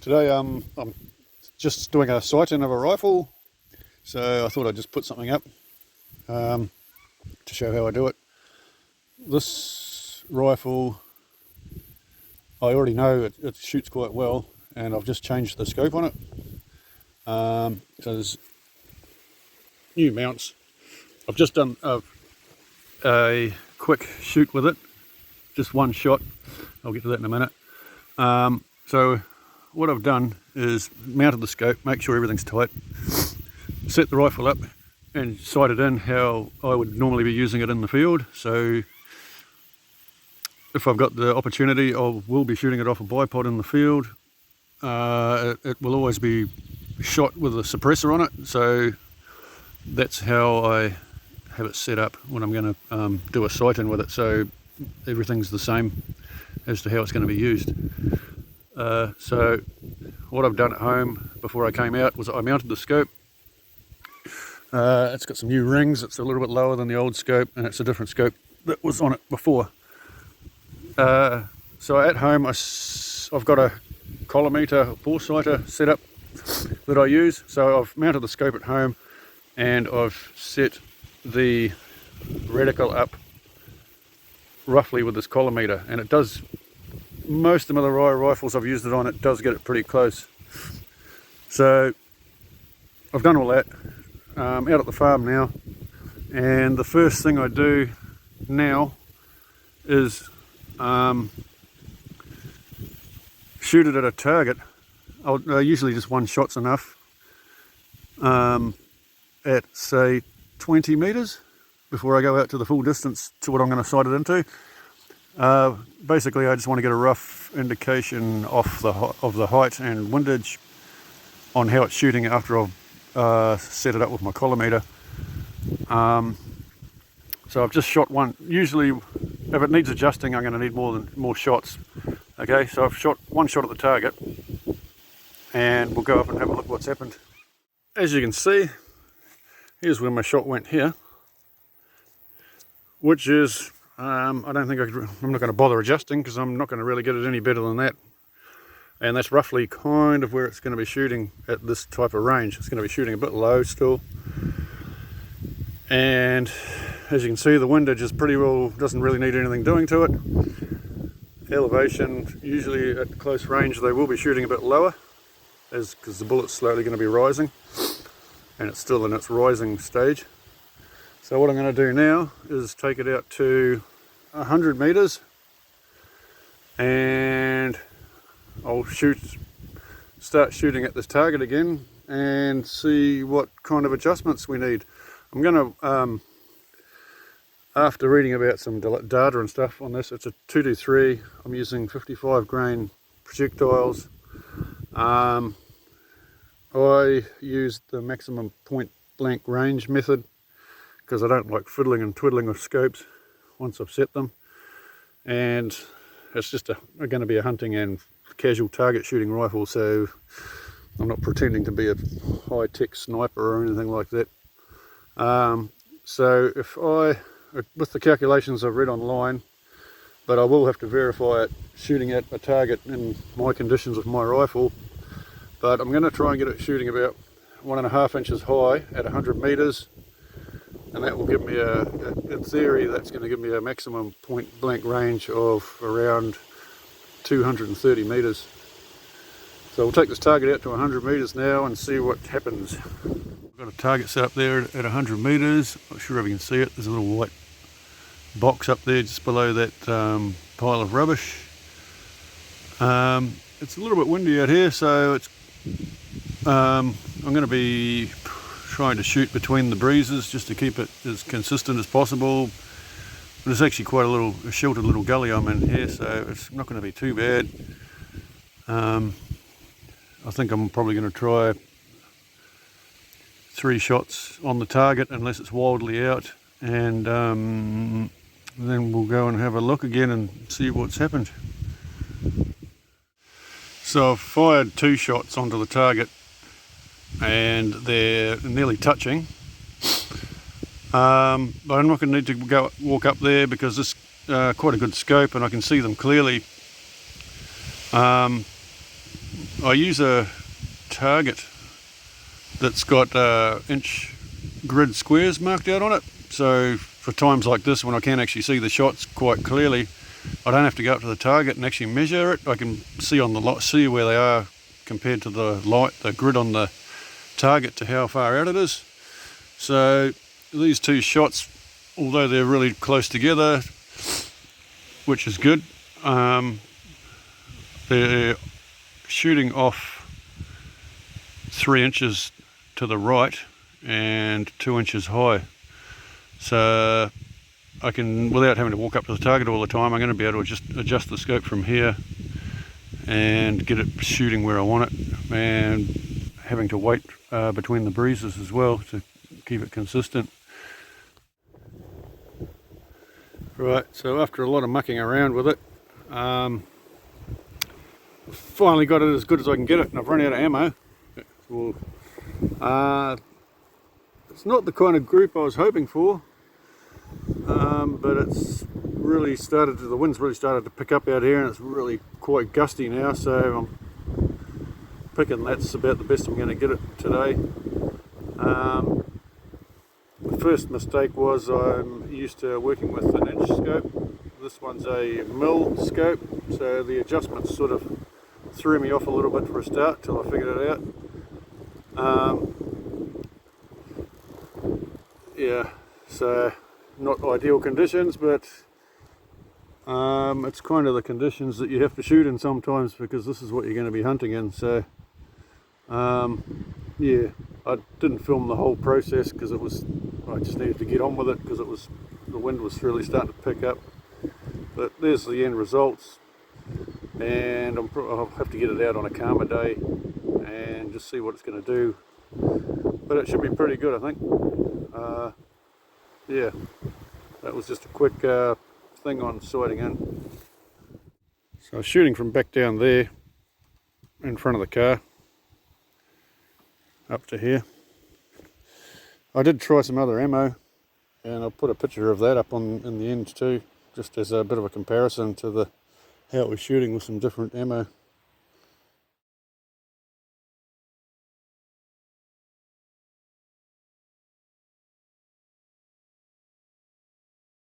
Today I'm just doing a sight-in of a rifle, so I thought I'd just put something up to show how I do it. This rifle, I already know it shoots quite well, and I've just changed the scope on it. So there's new mounts. I've just done a quick shoot with it, just one shot. I'll get to that in a minute. So what I've done is mounted the scope, make sure everything's tight, set the rifle up and sight it in how I would normally be using it in the field. So if I've got the opportunity, I will be shooting it off a bipod in the field. It will always be shot with a suppressor on it, so that's how I have it set up when I'm going to do a sight in with it, so everything's the same as to how it's going to be used. So what I've done at home before I came out was I mounted the scope. It's got some new rings. It's a little bit lower than the old scope, and it's a different scope that was on it before. So at home I've got a collimeter, foresighter set up that I use. So I've mounted the scope at home and I've set the reticle up roughly with this collimeter, and it does, most of the other rifles I've used it on, it does get it pretty close. So I've done all that, out at the farm now, and the first thing I do now is shoot it at a target. Usually just one shot's enough, at say 20 meters before I go out to the full distance to what I'm going to sight it into. Basically I just want to get a rough indication of the height and windage on how it's shooting after I've set it up with my collimeter. So I've just shot one. Usually if it needs adjusting I'm going to need more shots. Okay, so I've shot one shot at the target and we'll go up and have a look what's happened. As you can see, here's where my shot went here, which is, I don't think I'm not going to bother adjusting because I'm not going to really get it any better than that. And that's roughly kind of where it's going to be shooting at this type of range. It's going to be shooting a bit low still. And as you can see, the windage is pretty well, doesn't really need anything doing to it. Elevation, usually at close range they will be shooting a bit lower, because the bullet's slowly going to be rising, and it's still in its rising stage. So what I'm going to do now is take it out to 100 meters and I'll start shooting at this target again and see what kind of adjustments we need. I'm going to, after reading about some data and stuff on this, it's a 223. I'm using 55 grain projectiles. I used the maximum point blank range method because I don't like fiddling and twiddling with scopes once I've set them, and it's just going to be a hunting and casual target shooting rifle, so I'm not pretending to be a high-tech sniper or anything like that. So if with the calculations I've read online, but I will have to verify it shooting at a target in my conditions with my rifle, but I'm going to try and get it shooting about 1.5 inches high at 100 meters, and that will give me in theory that's going to give me a maximum point blank range of around 230 meters. So we'll take this target out to 100 meters now and see what happens. I've got a target set up there at 100 meters. Not sure if you can see it. There's a little white box up there just below that pile of rubbish. It's a little bit windy out here, so it's I'm going to be trying to shoot between the breezes just to keep it as consistent as possible. But there's actually quite a sheltered little gully I'm in here, so it's not going to be too bad. I think I'm probably going to try 3 shots on the target unless it's wildly out, and then we'll go and have a look again and see what's happened. So I've fired 2 shots onto the target and they're nearly touching, but I'm not going to need to walk up there because this quite a good scope and I can see them clearly. I use a target that's got inch grid squares marked out on it, so for times like this when I can't actually see the shots quite clearly, I don't have to go up to the target and actually measure it. I can see on the lot, see where they are compared to the grid on the target to how far out it is. So these two shots, although they're really close together, which is good, they're shooting off 3 inches to the right and 2 inches high. So I can, without having to walk up to the target all the time, I'm going to be able to just adjust the scope from here and get it shooting where I want it, and having to wait between the breezes as well to keep it consistent. Right, so after a lot of mucking around with it, finally got it as good as I can get it, and I've run out of ammo. Well, it's not the kind of group I was hoping for, but it's really started to, the wind's really started to pick up out here, and it's really quite gusty now, so I'm picking that's about the best I'm going to get it today. The first mistake was I'm used to working with an inch scope. This one's a mil scope, so the adjustments sort of threw me off a little bit for a start till I figured it out. Yeah, so not ideal conditions, but it's kind of the conditions that you have to shoot in sometimes, because this is what you're going to be hunting in. So yeah, I didn't film the whole process because I just needed to get on with it, because the wind was really starting to pick up. But there's the end results, and I'll have to get it out on a calmer day and just see what it's going to do. But it should be pretty good, I think. Yeah, that was just a quick thing on sighting in. So I was shooting from back down there in front of the car up to here. I did try some other ammo, and I'll put a picture of that up in the end too, just as a bit of a comparison to how it was shooting with some different ammo.